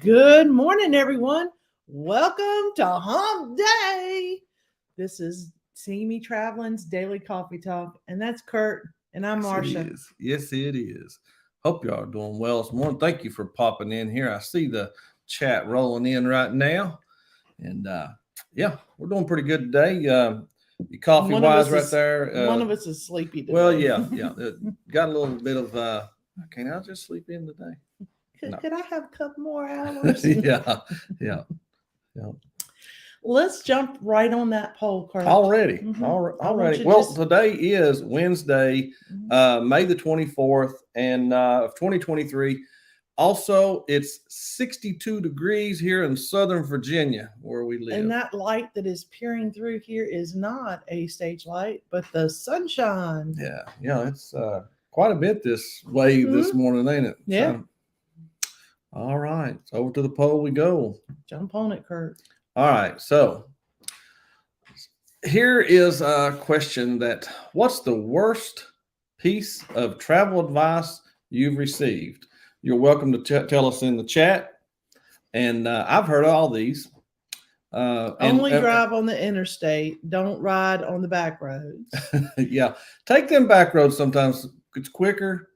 Good morning, everyone. Welcome to Hump Day. This is CME Traveling's Daily Coffee Talk, and that's Curt, and I'm Marsha. Yes, it is. Hope y'all are doing well this morning. Thank you for popping in here. I see the chat rolling in right now, and we're doing pretty good today. Your coffee wise right there. One of us is sleepy today. Well, yeah. Got a little bit of. Can I just sleep in today? Could I have a couple more hours? Yeah. Let's jump right on that poll, Curt. Already. Already. Well, today is Wednesday, May the 24th, and of 2023. Also, it's 62 degrees here in Southern Virginia, where we live. And that light that is peering through here is not a stage light, but the sunshine. Yeah, it's quite a bit this way this morning, ain't it? Yeah. So, all right, so over to the poll we go. Jump on it, Curt. All right, so here is a question that, what's the worst piece of travel advice you've received? You're welcome to tell us in the chat. And I've heard all these. Only drive on the interstate. Don't ride on the back roads. Yeah, take them back roads sometimes. It's quicker.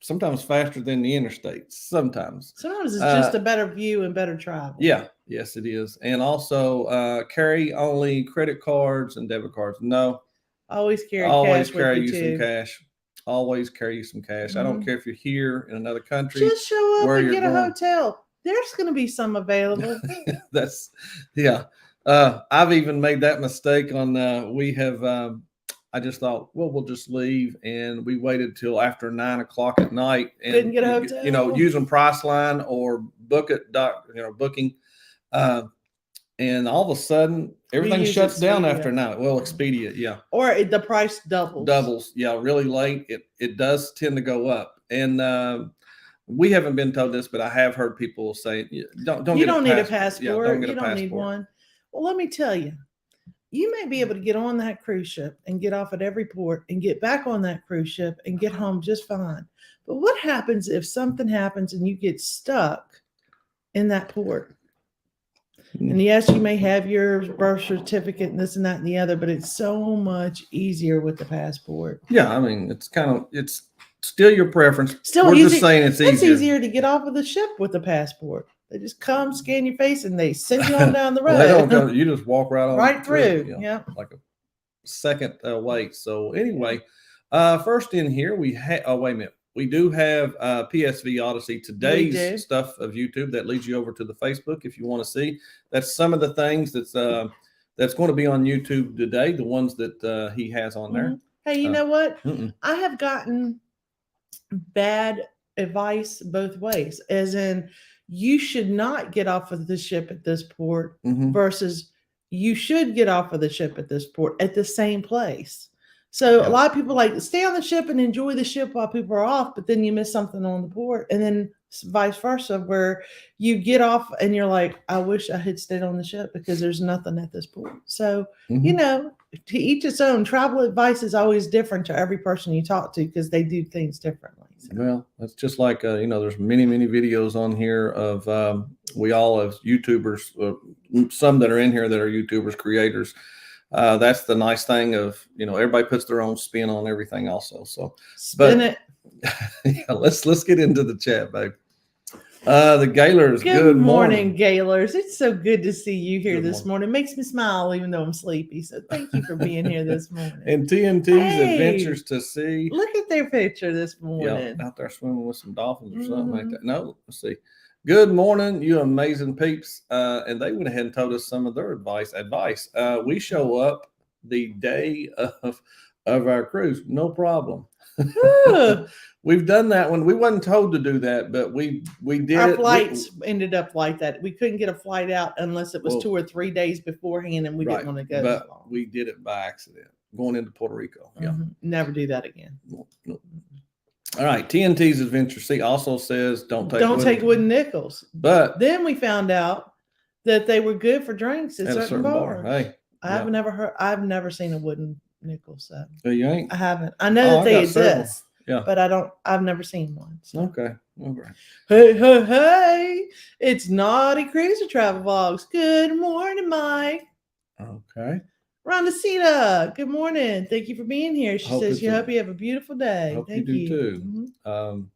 Sometimes faster than the interstate. Sometimes it's just a better view and better travel. Yeah, yes, it is. And also carry only credit cards and debit cards. No, always carry you some cash. Always carry you some cash. I don't care if you're here in another country. Just show up and get a hotel. There's going to be some available. I've even made that mistake on. We have. I just thought, well, we'll just leave, and we waited till after 9 o'clock at night and couldn't get a hotel. Using Priceline or booking, and all of a sudden everything shuts down after 9. Well, Expedia, yeah, or the price doubles. Yeah, really late. It does tend to go up, and we haven't been told this, but I have heard people say, don't need a passport. You don't need one. Well, let me tell you. You may be able to get on that cruise ship and get off at every port and get back on that cruise ship and get home just fine. But what happens if something happens and you get stuck in that port? And yes, you may have your birth certificate and this and that and the other, but it's so much easier with the passport. Yeah, I mean, it's still your preference. We're just saying it's easier. It's easier to get off of the ship with the passport. They just come, scan your face, and they send you on down the road. They don't go. You just walk right through. Yeah, like a second wait. So anyway, first in here we have. Oh, wait a minute. We do have PSV Odyssey, today's stuff of YouTube that leads you over to the Facebook if you want to see. That's some of the things that's going to be on YouTube today. The ones that he has on there. Hey, you know what? I have gotten bad advice both ways, as in, you should not get off of the ship at this port versus you should get off of the ship at this port at the same place. So a lot of people like stay on the ship and enjoy the ship while people are off, but then you miss something on the port, and then vice versa, where you get off and you're like, I wish I had stayed on the ship because there's nothing at this port. So, to each its own. Travel advice is always different to every person you talk to because they do things differently. So. Well, that's just like, there's many videos on here of we all as YouTubers, some that are in here that are YouTubers, creators. That's the nice thing of, everybody puts their own spin on everything also. So spin it. Yeah, let's get into the chat, babe. The Gaylors. Good morning, Gaylors. It's so good to see you here this morning. Makes me smile even though I'm sleepy. So thank you for being here this morning. And TNT's Adventures to Sea. Look at their picture this morning. Yeah, out there swimming with some dolphins or something like that. No, let's see. Good morning, you amazing peeps. And they went ahead and told us some of their advice. We show up the day of our cruise. No problem. We've done that one. We wasn't told to do that, but we did. Our flights ended up like that. We couldn't get a flight out unless it was 2 or 3 days beforehand, and we didn't want to go. But we did it by accident going into Puerto Rico. Yeah, never do that again. No. All right, TNT's Adventure Sea also says don't take wooden nickels. But then we found out that they were good for drinks at certain bars. Hey, I've never seen a wooden nickel. So you ain't? I haven't. I know that they exist. Yeah, but I've never seen one. So. Okay. Okay. Hey, it's Naughty Cruiser Travel Vlogs. Good morning, Mike. Okay. Rhonda, good morning. Thank you for being here. She says, hope you have a beautiful day. Hope Thank you do too.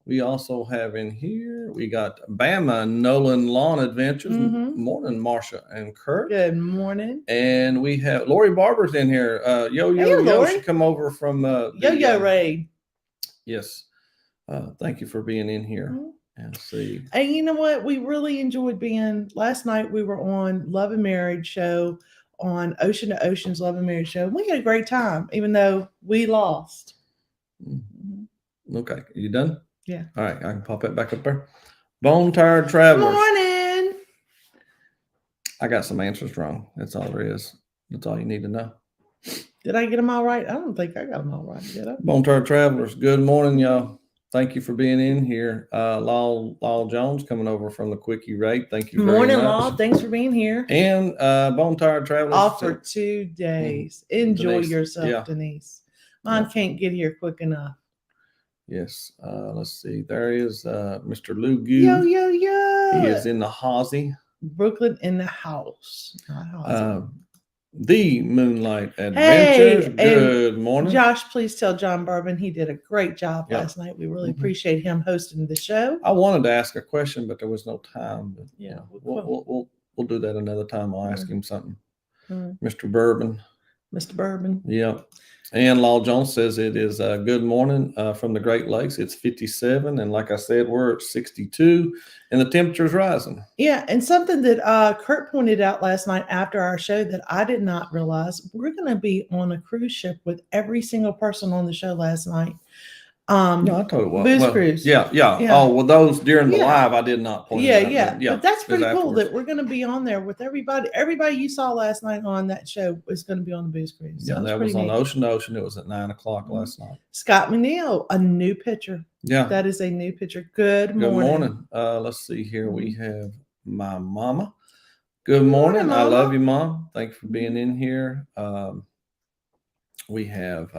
We also have in here, we got Bama and Nolan Lawn Adventures. Morning, Marsha and Curt. Good morning. And we have Lori Barber's in here. Yo, she come over from Yo Raid. Yes. Thank you for being in here. And see. And you know what? We really enjoyed being last night. We were on Love and Marriage show on Ocean to Ocean's Love and Marriage show. We had a great time, even though we lost. Okay. Are you done? Yeah. All right. I can pop that back up there. Bone Tired Travelers. Morning. I got some answers wrong. That's all there is. That's all you need to know. Did I get them all right? I don't think I got them all right. Did I? Bone Tired Travelers. Good morning, y'all. Thank you for being in here. Lyle Jones coming over from the Quickie Rate. Thank you very much. Morning, Lyle. Thanks for being here. And Bone Tired Travelers. Off for 2 days. Enjoy yourself, Denise. Mine can't get here quick enough. Yes. Let's see. There is Mr. Lou Gu. Yo. He is in the Hossie. Brooklyn in the house. The Moonlight Adventures. Hey, good morning. Josh, please tell John Bourbon he did a great job last night. We really appreciate him hosting the show. I wanted to ask a question, but there was no time. But yeah, we'll do that another time. I'll ask him something. Mr. Bourbon. Mr. Bourbon. Yeah. And Lyle Jones says it is good morning from the Great Lakes. It's 57. And like I said, we're at 62 and the temperature's rising. Yeah. And something that Curt pointed out last night after our show that I did not realize, we're going to be on a cruise ship with every single person on the show last night. No, I told you what. Booze Cruise. Yeah. Oh, well, those during the live, I did not point it out. But that's pretty cool that we're going to be on there with everybody. Everybody you saw last night on that show is going to be on the Booze Cruise. So that was on Ocean to Ocean. It was at 9:00 last night. Scott McNeil, a new picture. Yeah. That is a new picture. Good morning. Let's see here. We have my mama. Good morning. I love you, Mom. Thanks for being in here. We have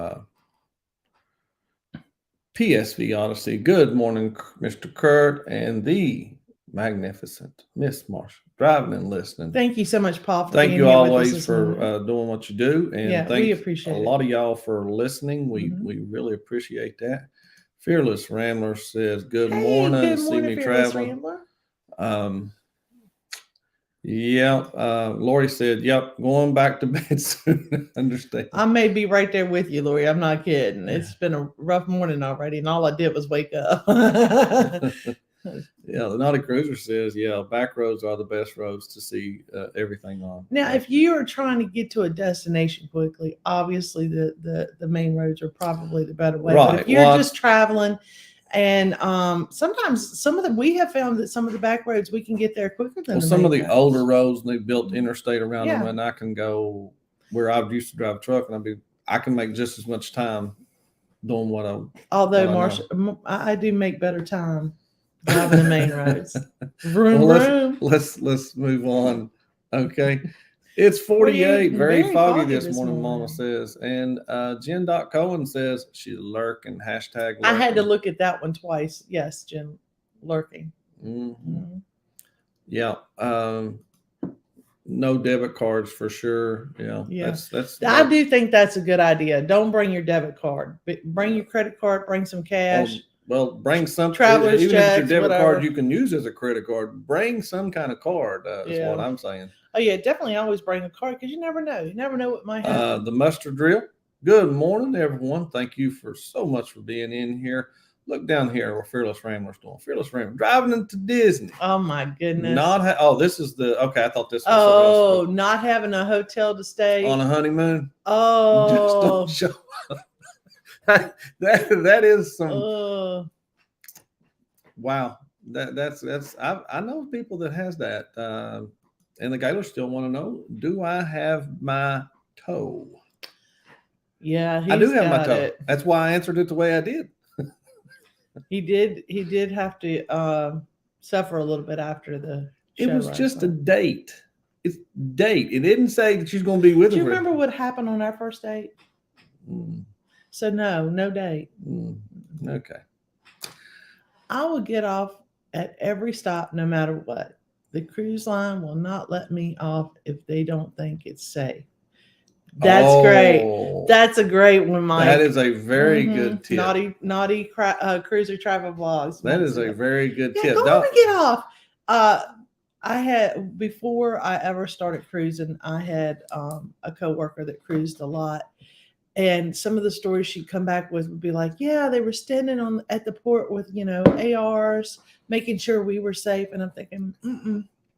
PSV Odyssey. Good morning, Mr. Curt and the magnificent Miss Marsha, driving and listening. Thank you so much, Paul. Thank you always for doing what you do, and we appreciate a lot of y'all for listening. We really appreciate that. Fearless Rambler says, "Good morning, CME Traveling." Lori said, "Yep, going back to bed soon." Understand? I may be right there with you, Lori. I'm not kidding. It's been a rough morning already, and all I did was wake up. The Naughty Cruiser says, back roads are the best roads to see everything on. Now, if you are trying to get to a destination quickly, obviously the main roads are probably the better way. Right. But if you're just traveling, and sometimes we have found that some of the back roads we can get there quicker than some of the older roads, they built interstate around them, and I can go where I used to drive a truck, and I can make just as much time doing what I. Although Marsha, I do make better time driving the main roads. Vroom. Let's move on. Okay. It's 48, very foggy this morning, Mama says. And Jen Cohen says she's lurking, hashtag lurking. I had to look at that one twice. Yes, Jen, lurking. Yeah. No debit cards for sure. That's I do think that's a good idea. Don't bring your debit card. Bring your credit card, bring some cash. Well, bring some traveler's even checks, if it's your debit whatever card you can use as a credit card. Bring some kind of card. Is what I'm saying. Oh yeah, definitely always bring a card because you never know. You never know what might happen. The mustard drill. Good morning, everyone. Thank you so much for being in here. Look down here where Fearless Rambler's doing. Fearless Rambler driving into Disney. Oh my goodness. This is the I thought this was Oh, not having a hotel to stay on a honeymoon. Oh, just don't show up. that is some wow. That's I know people that has that. And the Gaylors still want to know, do I have my toe? Yeah, I do have my toe. That's why I answered it the way I did. He did have to suffer a little bit after the show. It was just a date. It's date. It didn't say that she's going to be with him. Do you remember what happened on our first date? So no date. Okay. I will get off at every stop no matter what. The cruise line will not let me off if they don't think it's safe. That's great. That's a great one, Mike. That is a very good tip. Naughty cruiser travel vlogs. That is a very good tip. Go on and get off. I had, before I ever started cruising, I had a coworker that cruised a lot. And some of the stories she'd come back with would be like, yeah, they were standing at the port with, ARs, making sure we were safe. And I'm thinking,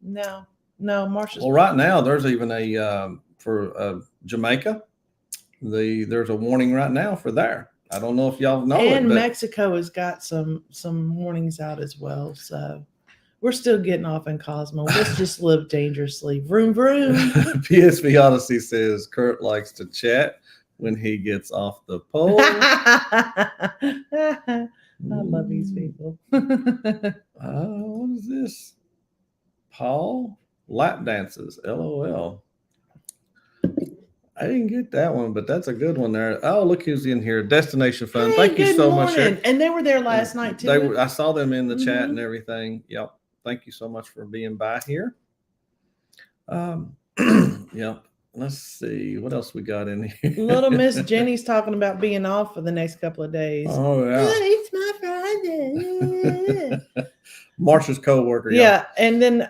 no, Marsha's. Well, right now there's even for Jamaica, there's a warning right now for there. I don't know if y'all know and Mexico has got some warnings out as well. So we're still getting off in Cosmo. Let's just live dangerously. Vroom, vroom. PSV Odyssey says Curt likes to chat when he gets off the pole. I love these people. What is this? Paul? Lap dances. LOL. I didn't get that one, but that's a good one there. Oh, look who's in here. Destination Fun. Hey, thank you so much. And they were there last night too. I saw them in the chat and everything. Yep. Thank you so much for being by here. Yep. Let's see what else we got in here. Little Miss Jenny's talking about being off for the next couple of days. Oh yeah. It's my Friday. Marsha's co-worker. Yeah. And then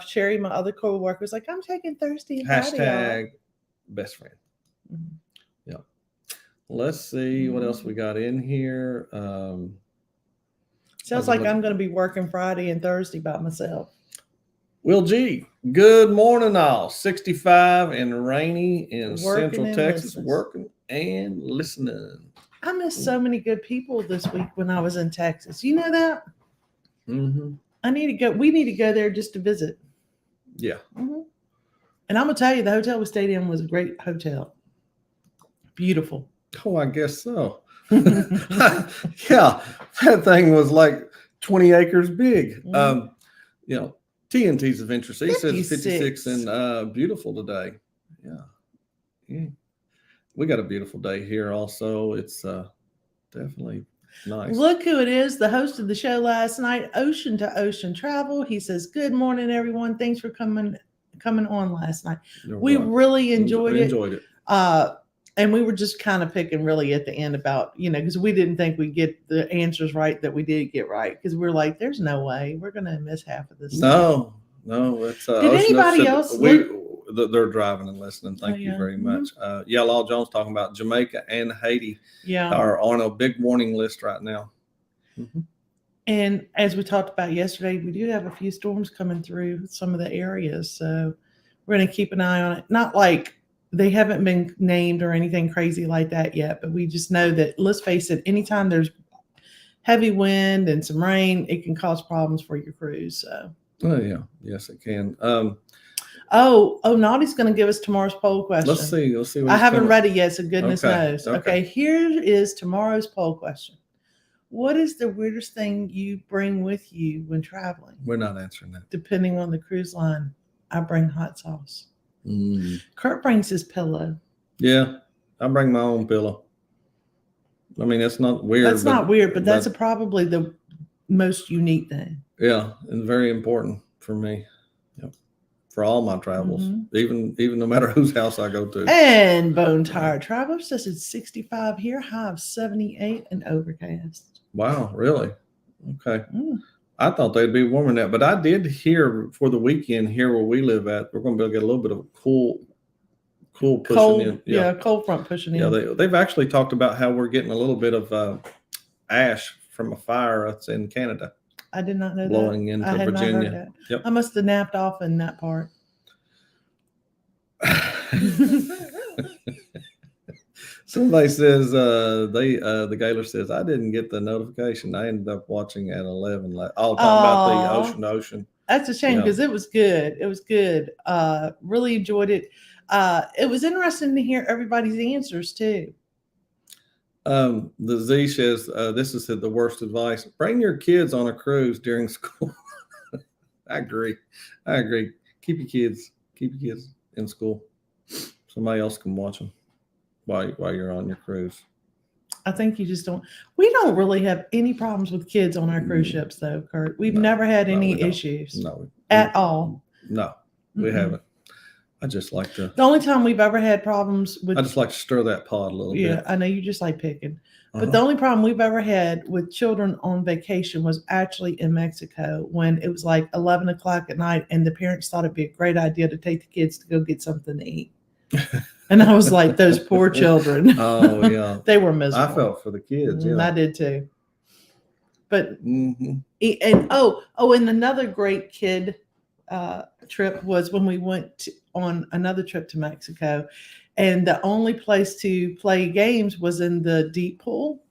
Sherry, my other co-worker, was like, I'm taking Thursday and Friday off. Best friend. Yeah. Let's see what else we got in here. Sounds like I'm going to be working Friday and Thursday by myself. Will G, good morning all. 65 and rainy in Central Texas, working and listening. I missed so many good people this week when I was in Texas. You know that? Mm-hmm. I need to go. We need to go there just to visit. Yeah. Mm-hmm. And I'm going to tell you, the hotel we stayed in was a great hotel. Beautiful. Oh, I guess so. Yeah, that thing was like 20 acres big. Mm-hmm. TNT's of interest. He says 56 and beautiful today. Yeah. We got a beautiful day here also. It's definitely nice. Look who it is, the host of the show last night, Ocean to Ocean Travel. He says, good morning, everyone. Thanks for coming on last night. We really enjoyed it. And we were just kind of picking really at the end about, because we didn't think we'd get the answers right that we did get right. Because we're like, there's no way we're going to miss half of this. No. It's did anybody else? They're driving and listening. Thank you very much. Law Jones talking about Jamaica and Haiti. Yeah, are on a big warning list right now. Mm-hmm. And as we talked about yesterday, we do have a few storms coming through some of the areas. So we're going to keep an eye on it. Not like they haven't been named or anything crazy like that yet, but we just know that, let's face it, anytime there's heavy wind and some rain, it can cause problems for your cruise. So. Oh yeah, yes it can. Naughty's going to give us tomorrow's poll question. Let's see. I haven't read it yet, so goodness knows. Okay, here is tomorrow's poll question. What is the weirdest thing you bring with you when traveling? We're not answering that. Depending on the cruise line, I bring hot sauce. Curt brings his pillow. Yeah, I bring my own pillow. I mean, that's not weird. That's not weird, but that's probably the most unique thing. Yeah, and very important for me. Yep. For all my travels, even no matter whose house I go to. And Bone Tired Traveler says it's 65 here, high of 78 and overcast. Wow, really? Okay. I thought they'd be warmer than that, but I did hear for the weekend here where we live at, we're going to be able to get a little bit of cool pushing in. Yeah, cold front pushing in. Yeah, they've actually talked about how we're getting a little bit of ash from a fire that's in Canada. I did not know blowing that. Into I had Virginia. Not heard that. Yep. I must have napped off in that part. Somebody says the Gaylor says I didn't get the notification. I ended up watching at 11. Talking about the Ocean to Ocean. That's a shame because it was good. It was good. Really enjoyed it. It was interesting to hear everybody's answers too. The Z says this is the worst advice. Bring your kids on a cruise during school. I agree. Keep your kids in school. Somebody else can watch them while you're on your cruise. I think you just don't. We don't really have any problems with kids on our cruise ships, though, Curt. We've never had any issues. No, at all. No, we haven't. I just like to. The only time we've ever had problems with. I just like to stir that pot a little bit. Yeah, I know you just like picking. But the only problem we've ever had with children on vacation was actually in Mexico when it was like 11 o'clock at night and the parents thought it'd be a great idea to take the kids to go get something to eat. And I was like, those poor children. Oh, yeah. They were miserable. I felt for the kids. Yeah. I did too. But, and another great kid trip was when we went on another trip to Mexico. And the only place to play games was in the deep pool.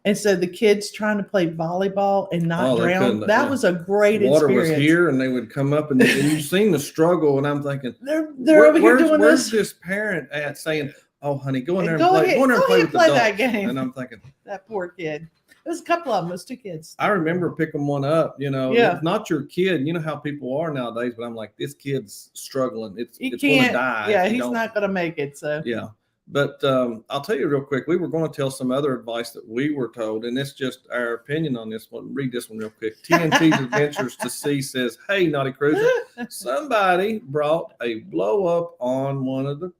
And so the kids trying to play volleyball and not drown. That was a great experience. Water was here and they would come up and you've seen the struggle. And I'm thinking, they're over here doing where's this parent at saying, oh, honey, go in there and play. Go in there and play with that game. And I'm thinking, that poor kid. It was a couple of them. It was 2 kids. I remember picking one up, It's not your kid. You know how people are nowadays, but I'm like, this kid's struggling. It's going to die. Yeah, he's not going to make it. So yeah. But I'll tell you real quick, we were going to tell some other advice that we were told, and it's just our opinion on this one. Read this one real quick. TNT's Adventures to Sea says, hey, Naughty Cruiser, somebody brought a blow up on one of the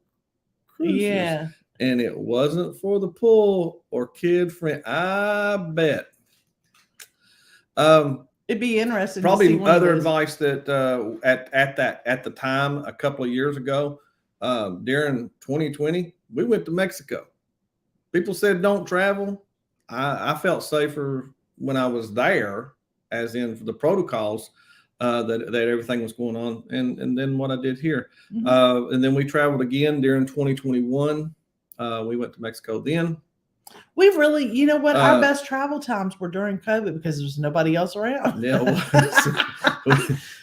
cruises. Yeah. And it wasn't for the pool or kid friend. I bet. It'd be interesting. Probably to see other advice that at the time a couple of years ago, during 2020, we went to Mexico. People said don't travel. I felt safer when I was there, as in for the protocols that everything was going on, and then what I did here, and then we traveled again during 2021. We went to Mexico then. We really, you know what? Our best travel times were during COVID because there was nobody else around.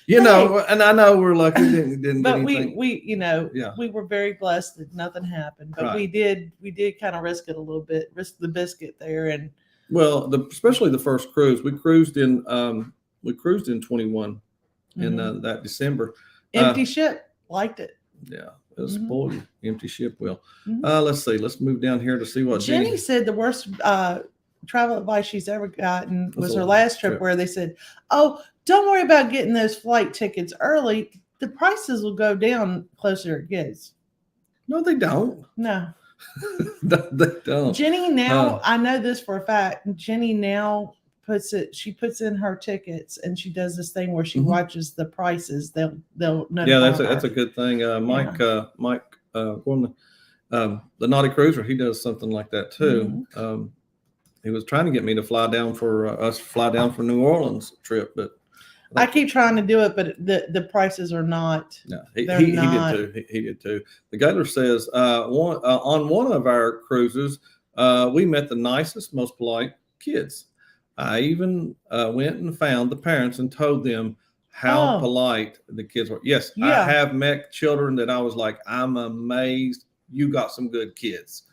Yeah, and I know we're lucky didn't but get anything. we were very blessed that nothing happened. But we did kind of risk it a little bit, risk the biscuit there, and especially the first cruise. We cruised in 21 in that December. Empty ship, liked it. Yeah. It was spoiled. Empty ship wheel. Let's see. Let's move down here to see what Jenny said. The worst travel advice she's ever gotten was her last trip where they said, "Oh, don't worry about getting those flight tickets early. The prices will go down closer it gets." No, they don't. No, they don't. Jenny now, I know this for a fact. Jenny now she puts in her tickets and she does this thing where she watches the prices. They'll notify her. That's a good thing. Mike Gorman, the Naughty Cruiser, he does something like that too. He was trying to get me to fly down for New Orleans trip, but I keep trying to do it, but the prices are not. No, he did too. He did too. The Gaylor says on one of our cruises, we met the nicest, most polite kids. I even went and found the parents and told them how polite the kids were. Yes, I have met children that I was like, I'm amazed you got some good kids.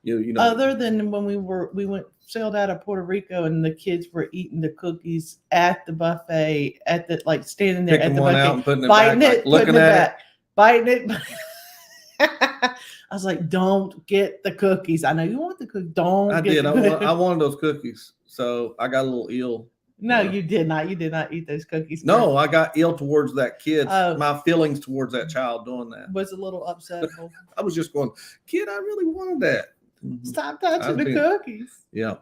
You know. Other than when we sailed out of Puerto Rico and the kids were eating the cookies at the buffet, standing there at the buffet, out and putting it biting back, it, looking at it, biting it. I was like, don't get the cookies. I know you want the cookies. I wanted those cookies. So I got a little ill. No, you did not. You did not eat those cookies. No, I got ill towards that kid. My feelings towards that child doing that. Was a little upset. I was just going, kid, I really wanted that. Stop touching the cookies. Yeah.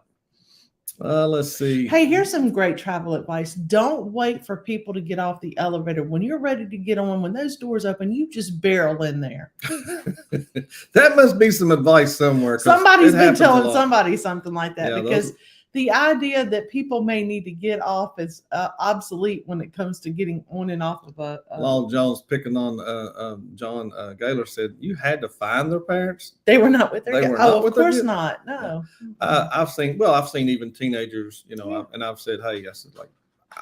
Let's see. Hey, here's some great travel advice. Don't wait for people to get off the elevator. When you're ready to get on, when those doors open, you just barrel in there. That must be some advice somewhere. Somebody's been telling somebody something like that because the idea that people may need to get off is obsolete when it comes to getting on and off of a. While John's picking on John, Gaylor said you had to find their parents. They were not with their kids. Oh, of course not. No. I've seen even teenagers, and I've said, hey, I said, like,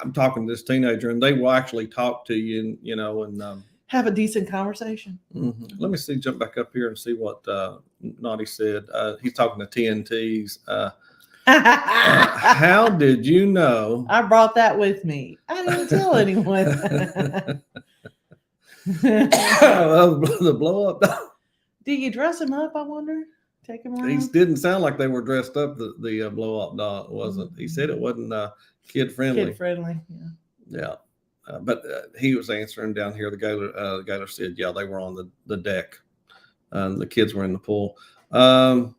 I'm talking to this teenager, and they will actually talk to you, and have a decent conversation. Let me jump back up here and see what Naughty said. He's talking to TNT's. How did you know? I brought that with me. I didn't tell anyone. The blow up. Do you dress him up? I wonder. Take them He around. didn't sound like they were dressed up. The blow up doll wasn't. He said it wasn't kid friendly. Kid friendly. Yeah. But he was answering down here. The Gaylor said, yeah, they were on the deck. The kids were in the pool. But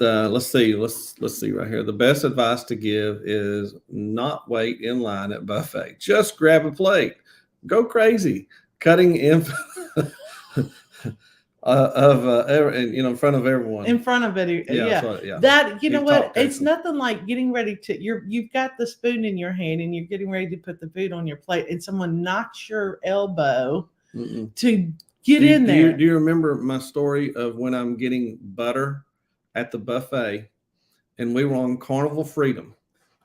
let's see right here. The best advice to give is not wait in line at buffet. Just grab a plate. Go crazy. Cutting in in front of everyone. In front of it. Yeah. Yeah. That, you know what? It's nothing like getting ready to, you've got the spoon in your hand and you're getting ready to put the food on your plate and someone knocks your elbow to get in there. Do you remember my story of when I'm getting butter at the buffet and we were on Carnival Freedom?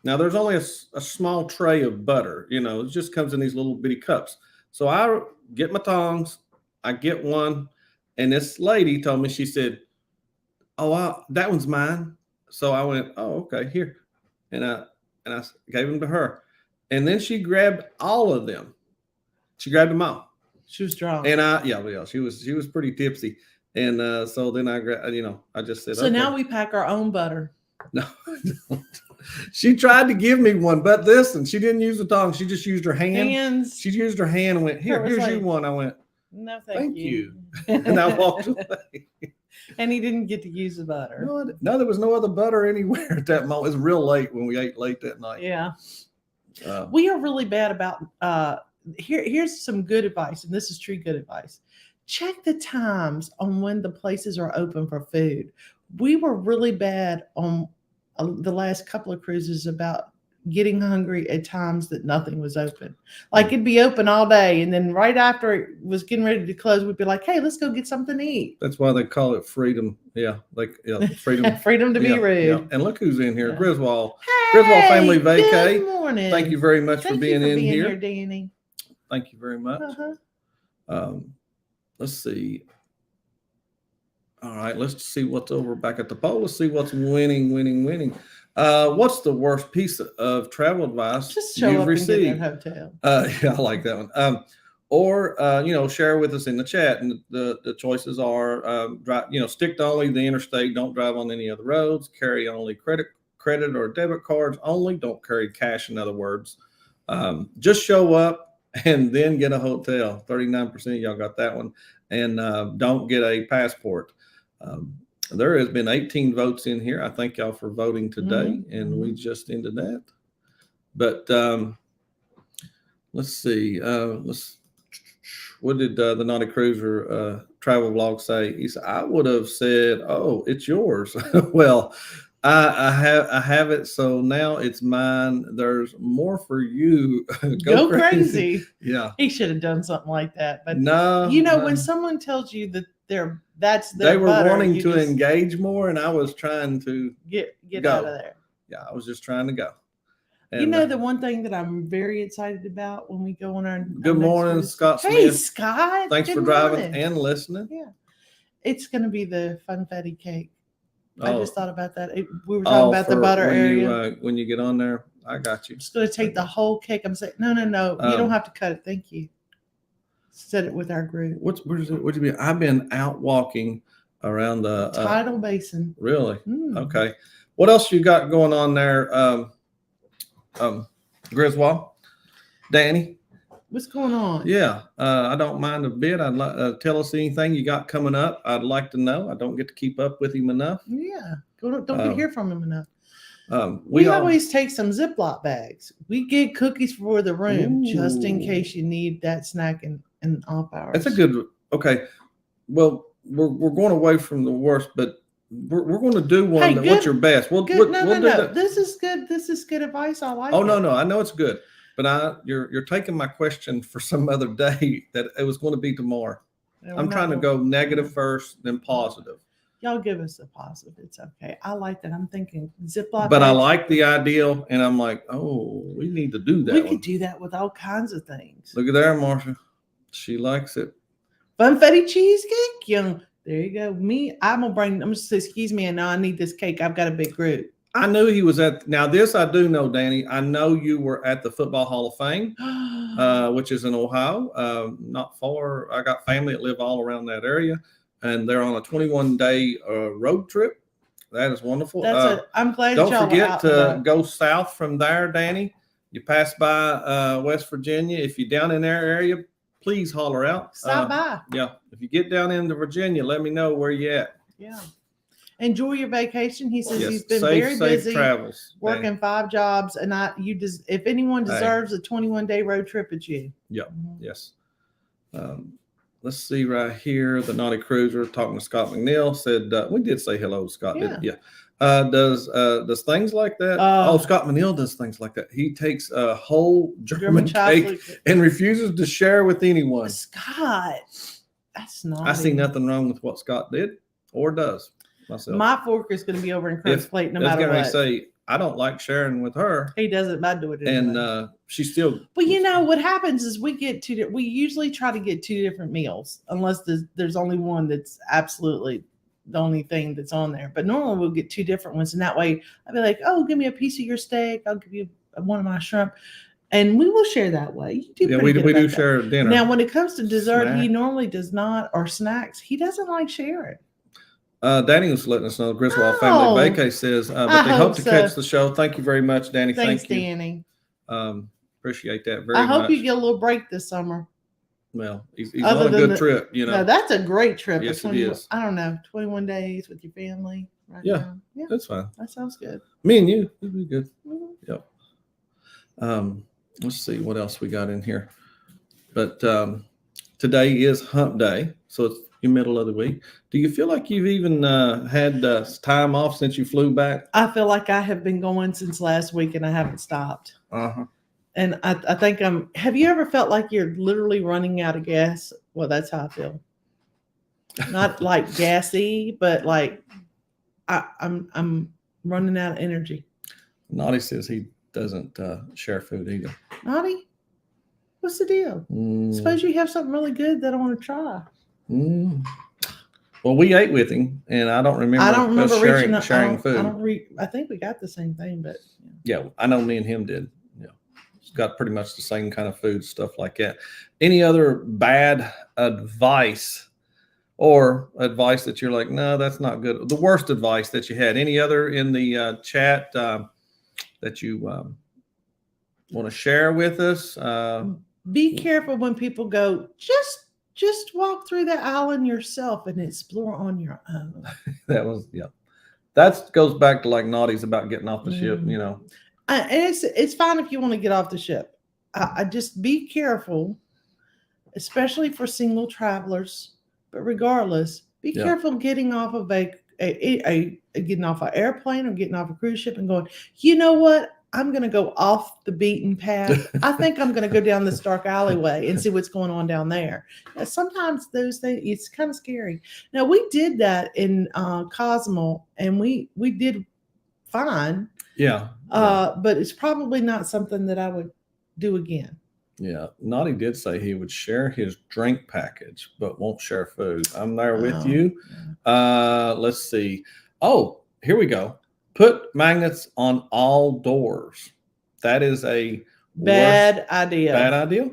Now there's only a small tray of butter, it just comes in these little bitty cups. So I get my tongs, I get one, and this lady told me, she said, "Oh, that one's mine." So I went, "Oh, okay, here," and I gave them to her, and then she grabbed all of them. She grabbed them all. She was drunk, and she was pretty tipsy, and so then I just said, so okay. Now we pack our own butter. No. She tried to give me one, but listen, she didn't use the tongs. She just used her hand. She used her hand and went, here's you one. I went, no, thank you. And I walked away. And he didn't get to use the butter. No, there was no other butter anywhere at that moment. It was real late when we ate late that night. Yeah. We are really bad about, here's some good advice, and this is true good advice. Check the times on when the places are open for food. We were really bad on the last couple of cruises about getting hungry at times that nothing was open. Like it'd be open all day, and then right after it was getting ready to close, we'd be like, "Hey, let's go get something to eat." That's why they call it freedom. Yeah, freedom. Freedom to be rude. Yeah. And look who's in here, Griswold. Hey, Griswold family vacay. Good morning. Thank you very much for being in here, Danny. Thank you very much. Let's see. All right, let's see what's over back at the poll. Let's see what's winning. What's the worst piece of travel advice you've received? And get that hotel. Yeah, I like that one. Or share with us in the chat. And the choices are drive, stick to only the interstate. Don't drive on any other roads. Carry only credit or debit cards only. Don't carry cash. In other words, just show up and then get a hotel. 39% of y'all got that one. And don't get a passport. There has been 18 votes in here. I thank y'all for voting today, and we just ended that. But let's see. What did the Naughty Cruiser travel vlog say? He said, "I would have said, oh, it's yours." Well, I have it, so now it's mine. There's more for you. Go crazy. Yeah, he should have done something like that. But no, when someone tells you that they were wanting to engage more, and I was trying to get out of there. Yeah, I was just trying to go. And, the one thing that I'm very excited about when we go on our good morning, Scott Smith. Hey, Scott. Thanks for driving and listening. Yeah, it's going to be the funfetti cake. I just thought about that. We were talking about the butter area. When you get on there, I got you. I'm just going to take the whole cake. I'm saying, no. You don't have to cut it. Thank you. Said it with our group. What do you mean? I've been out walking around the tidal basin. Really? Okay. What else you got going on there, Griswold? Danny? What's going on? Yeah, I don't mind a bit. I'd like tell us anything you got coming up. I'd like to know. I don't get to keep up with him enough. Yeah, don't get to hear from him enough. We always take some Ziploc bags. We get cookies for the room just in case you need that snack in off hours. That's a good. Okay, well, we're going away from the worst, but we're going to do one. What's your best? We'll do that. This is good. This is good advice. I like. Oh no, I know it's good. But you're taking my question for some other day that it was going to be tomorrow. I'm trying to go negative first, then positive. Y'all give us a positive. It's okay. I like that. I'm thinking Ziploc. But I like the ideal, and I'm like, oh, we need to do that. We could do that with all kinds of things. Look at there, Marsha. She likes it. Funfetti cheesecake, young. There you go. I'm gonna say, excuse me, and now I need this cake. I've got a big group. I knew he was now this I do know, Danny. I know you were at the Football Hall of Fame, which is in Ohio, not far. I got family that live all around that area. and they're on a 21-day road trip. That is wonderful. I'm glad don't y'all forget were out to go south from there, Danny. You pass by West Virginia. If you're down in their area, please holler out. Stop by. Yeah. If you get down into Virginia, let me know where you at. Yeah. Enjoy your vacation. He says he's been safe, very safe busy travels, working Danny. 5 jobs, and if anyone deserves a 21-day road trip, it's you. Yeah. Yes. Let's see right here. The Naughty Cruiser talking to Scott McNeil said, we did say hello to Scott, didn't we? Yeah. Does things like that? Scott McNeil does things like that. He takes a whole German cake and refuses to share with anyone. Scott, that's not. I see nothing wrong with what Scott did or does myself. My fork is going to be over in Kurt's plate no matter what. Say, I don't like sharing with her. He doesn't. I do it anyway. And she still. But you know what happens is we usually try to get 2 different meals unless there's only one that's absolutely the only thing that's on there. But normally we'll get 2 different ones, and that way I'll be like, oh, give me a piece of your steak. I'll give you one of my shrimp, and we will share that way. We do share dinner. Now, when it comes to dessert, he normally does not, or snacks. He doesn't like sharing. Danny was letting us know. Griswold Family Vacay says, but they hope to catch the show. Thank you very much, Danny. Thanks, Thank you, Danny. Appreciate that very much. I hope you get a little break this summer. Well, he's on a good trip, you know. No, that's a great trip. Yes, it is. I don't know, 21 days with your family. Right yeah, now. Yeah, that's fine. That sounds good. Me and you, it'll be good. Mm-hmm. Yep. Let's see what else we got in here. But today is Hump Day, so it's the middle of the week. Do you feel like you've even had time off since you flew back? I feel like I have been going since last week and I haven't stopped. And I think have you ever felt like you're literally running out of gas? Well, that's how I feel. Not like gassy, but like I'm running out of energy. Naughty says he doesn't share food either. Naughty? What's the deal? Suppose you have something really good that I want to try. Well, we ate with him, and I don't remember sharing food. I think we got the same thing, but yeah, I know me and him did. Yeah, it's got pretty much the same kind of food stuff like that. Any other bad advice or advice that you're like, no, that's not good? The worst advice that you had? Any other in the chat that you want to share with us? Be careful when people go, just walk through the island yourself and explore on your own. That goes back to like Naughty's about getting off the ship, you know. And it's fine if you want to get off the ship. I just be careful, especially for single travelers. But regardless, be careful getting off of getting off an airplane or getting off a cruise ship and going, you know what? I'm going to go off the beaten path. I think I'm going to go down this dark alleyway and see what's going on down there. Now, sometimes those things, it's kind of scary. Now, we did that in Cozumel, and we did fine. Yeah. But it's probably not something that I would do again. Yeah. Naughty did say he would share his drink package, but won't share food. I'm there with you. Let's see. Oh, here we go. Put magnets on all doors. That is a bad idea. Bad idea?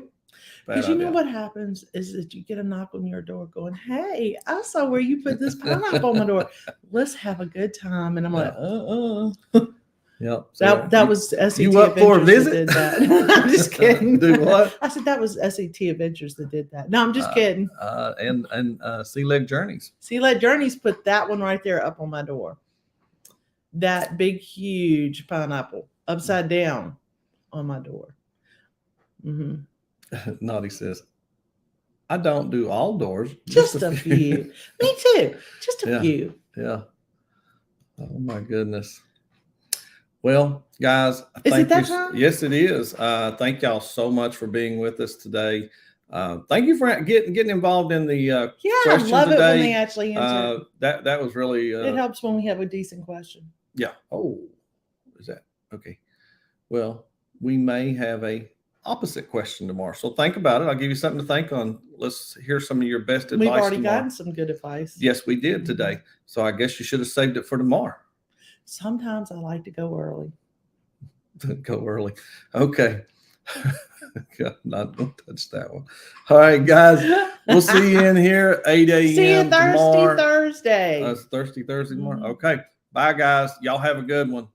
Because you know what happens is that you get a knock on your door going, hey, I saw where you put this pineapple on my door. Let's have a good time. And I'm like, Yep. So that was SET you up for a visit? That did that. I'm just kidding. Do what? I said that was SET Adventures that did that. No, I'm just kidding. And Sea Leg Journeys. Sea Leg Journeys put that one right there up on my door. That big, huge pineapple upside down on my door. Naughty says, I don't do all doors. Just a few. Me too. Just a few. Yeah. Oh, my goodness. Well, guys, is it that time? Yes, it is. Thank y'all so much for being with us today. Thank you for getting involved in the question I love today. It when they actually answer. That was really. It helps when we have a decent question. Yeah. Oh, is that okay? Well, we may have a opposite question tomorrow, so think about it. I'll give you something to think on. Let's hear some of your best advice. We've already gotten some good advice. Yes, we did today. So I guess you should have saved it for tomorrow. Sometimes I like to go early. Go early. Okay. God, not gonna touch that one. All right, guys. We'll see you in here 8 a.m. See you tomorrow. Thursday. Thursday tomorrow. Okay. Bye, guys. Y'all have a good one.